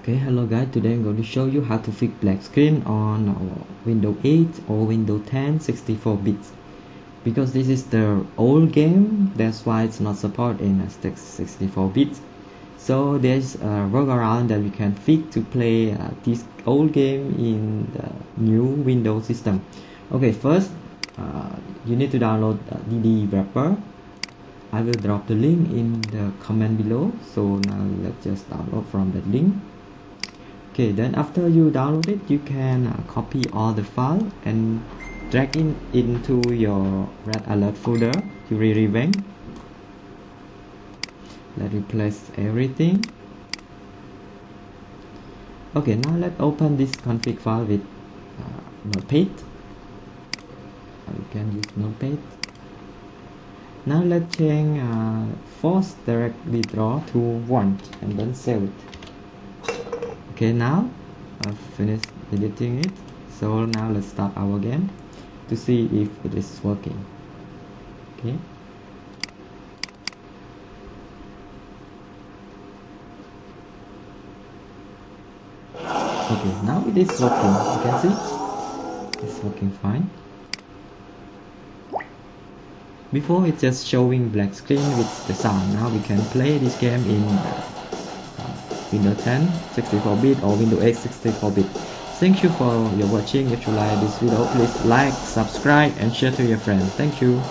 Okay, hello guys, today I'm going to show you how to fix black screen on Windows 8 or Windows 10 64 bits. Because this is the old game, that's why it's not supported in 64 bits. So there's a workaround that we can fix to play this old game in the new Windows system. Okay, first you need to download DD wrapper. I will drop the link in the comment below. So now let's just download from that link. Okay, then after you download it, you can copy all the file and drag it into your red alert folder, Yuri revamp. Let's replace everything. Okay, now let's open this config file with Notepad. You can use Notepad. Now let's change force directly draw to 1 and then save it. Okay, now I've finished editing it, so now let's start our game to see if it is working. Okay, now it is working. You can see it's working fine. Before it's just showing black screen with the sound. Now we can play this game in Windows 10 64-bit or Windows 8 64-bit. Thank you for your watching. If you like this video, please like, subscribe and share to your friends. Thank you.